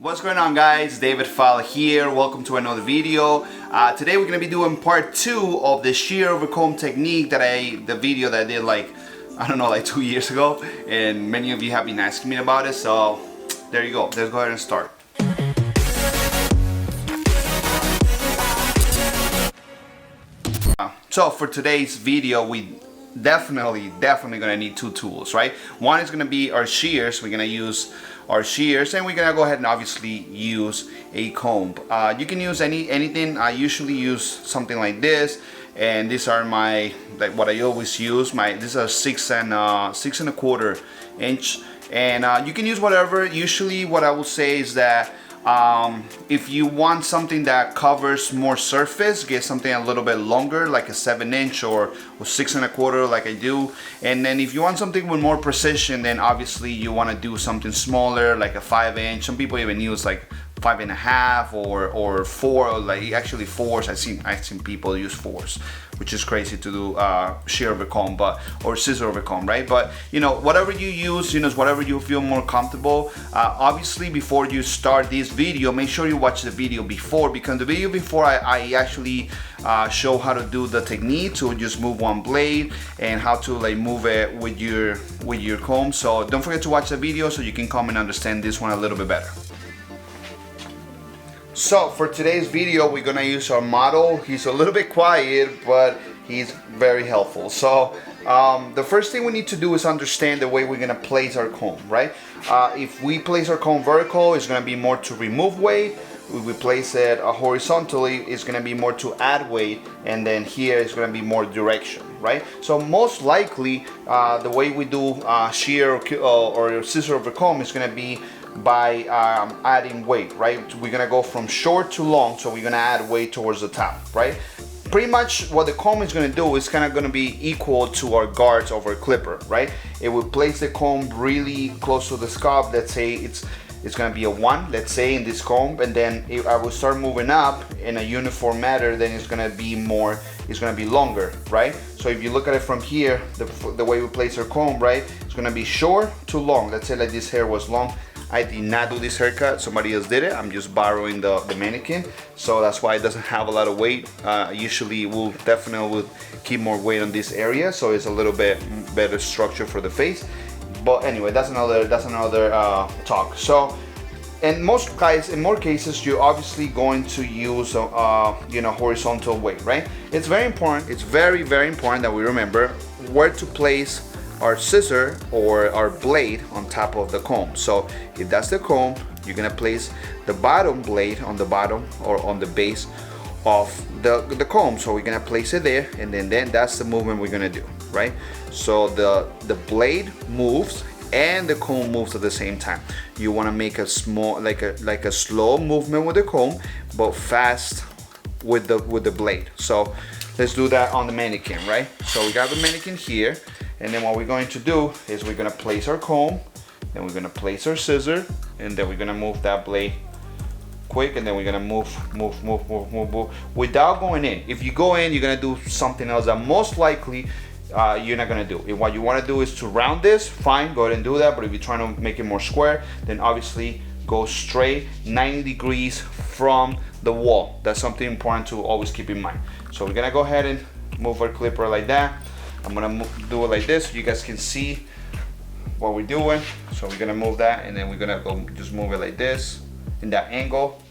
What's going on, guys? David Fowler here. Welcome to another video. Today we're going to be doing part 2 of the shear over comb technique the video that I did like 2 years ago, and many of you have been asking me about it, so there you go. Let's go ahead and start. So for today's video, we definitely gonna need two tools, right? One is gonna be our shears. We're gonna use our shears, and we're gonna go ahead and obviously use a comb. You can use anything. I usually use something like this, and these are what I always use. These are 6 1/4 inch, and you can use whatever. Usually, what I will say is that if you want something that covers more surface, get something a little bit longer, like a 7 inch or 6 1/4 like I do. And then if you want something with more precision, then obviously you want to do something smaller, like a 5 inch. Some people even use like 5 1/2 or 4, or like actually 4s. I've seen people use 4s, which is crazy to do shear over comb, or scissor over comb, right? But you know, whatever you use, whatever you feel more comfortable. Obviously, before you start this video, make sure you watch the video before, because the video before I actually show how to do the technique to just move one blade and how to like move it with your comb. So don't forget to watch the video so you can come and understand this one a little bit better. So for today's video, we're gonna use our model. He's a little bit quiet, but he's very helpful. So the first thing we need to do is understand the way we're gonna place our comb, right? If we place our comb vertical, it's gonna be more to remove weight. If we place it horizontally, it's gonna be more to add weight, and then here it's gonna be more direction, right? So most likely, the way we do shear or scissor over comb is gonna be by adding weight, right? We're gonna go from short to long, so we're gonna add weight towards the top, right? Pretty much what the comb is gonna do is kind of gonna be equal to our guards of our clipper, right? It will place the comb really close to the scalp. Let's say it's gonna be a 1, let's say, in this comb, and then if I will start moving up in a uniform manner, then it's gonna be longer, right? So if you look at it from here, the way we place our comb, right, it's gonna be short to long. Let's say like this hair was long. I did not do this haircut, somebody else did it. I'm just borrowing the mannequin, so that's why it doesn't have a lot of weight. Usually we'll definitely keep more weight on this area, so it's a little bit better structure for the face. But anyway, that's another talk. So in more cases, you're obviously going to use horizontal weight, right? It's very important. It's very important that we remember where to place our scissor or our blade on top of the comb. So if that's the comb, you're gonna place the bottom blade on the bottom or on the base of the comb. So we're gonna place it there, and then that's the movement we're gonna do, right? So the blade moves and the comb moves at the same time. You wanna make a small, like a slow movement with the comb, but fast with the blade. So let's do that on the mannequin, right? So we got the mannequin here. And then what we're going to do is we're gonna place our comb, then we're gonna place our scissor, and then we're gonna move that blade quick, and then we're gonna move without going in. If you go in, you're gonna do something else that most likely you're not gonna do. If what you wanna do is to round this, fine, go ahead and do that. But if you're trying to make it more square, then obviously go straight 90 degrees from the wall. That's something important to always keep in mind. So we're gonna go ahead and move our clipper like that. I'm gonna do it like this so you guys can see what we're doing. So we're gonna move that, and then we're gonna go just move it like this in that angle.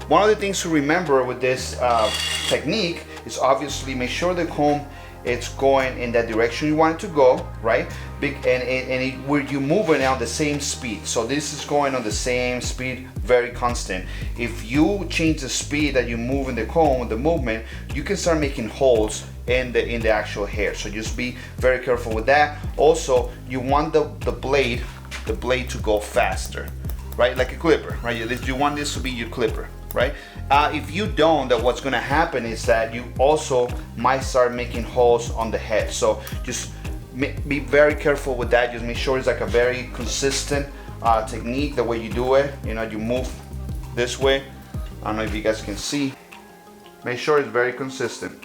One of the things to remember with this technique is obviously make sure the comb it's going in that direction you want it to go, right? Where you moving on the same speed. So this is going on the same speed, very constant. If you change the speed that you move in the comb, the movement, you can start making holes in the actual hair. So just be very careful with that. Also, you want the blade to go faster, right? Like a clipper, right? You want this to be your clipper, right? If you don't, then what's gonna happen is that you also might start making holes on the head. So just be very careful with that. Just make sure it's like a very consistent technique, the way you do it. You know, you move this way, I don't know if you guys can see. Make sure it's very consistent.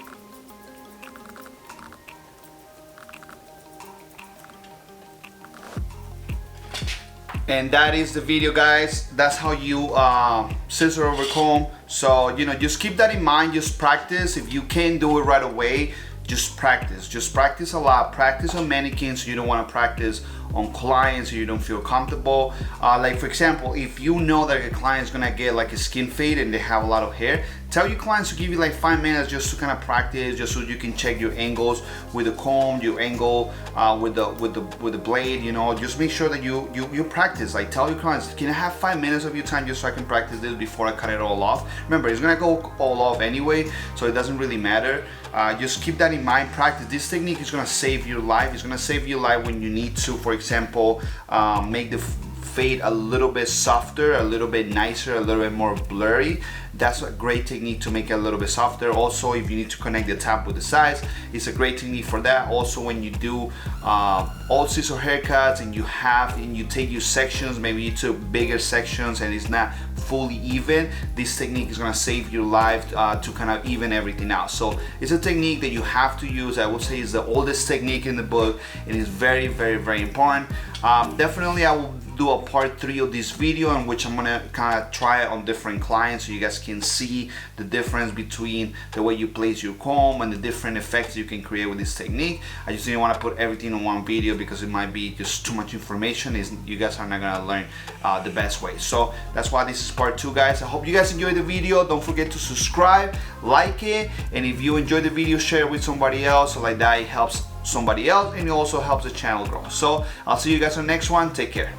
And that is the video, guys. That's how you scissor over comb. So, you know, just keep that in mind. Just practice. If you can't do it right away, just practice. Just practice a lot. Practice on mannequins. You don't want to practice on clients so you don't feel comfortable. Like for example, if you know that a client is gonna get like a skin fade and they have a lot of hair, tell your clients to give you like 5 minutes just to kind of practice, just so you can check your angles with the comb, your angle with the blade. You know, just make sure that you practice. Like tell your clients, can I have 5 minutes of your time just so I can practice this before I cut it all off? Remember, it's gonna go all off anyway, so it doesn't really matter. Just keep that in mind. Practice. This technique is gonna save your life. It's gonna save your life when you need to, for example, make the fade a little bit softer, a little bit nicer, a little bit more blurry. That's a great technique to make it a little bit softer. Also, if you need to connect the top with the sides, it's a great technique for that. Also, when you do old scissor haircuts and you take your sections, maybe you took bigger sections and it's not fully even, this technique is gonna save your life to kind of even everything out. So it's a technique that you have to use. I would say it's the oldest technique in the book, and it's very, very, very important. Definitely, I will do a part 3 of this video in which I'm gonna kind of try it on different clients so you guys can see the difference between the way you place your comb and the different effects you can create with this technique. I just didn't want to put everything in one video because it might be just too much information. You guys are not gonna learn the best way. So that's why this is part 2, guys. I hope you guys enjoyed the video. Don't forget to subscribe, like it, and if you enjoyed the video, share it with somebody else. So like that, it helps somebody else and it also helps the channel grow. So I'll see you guys on the next one. Take care.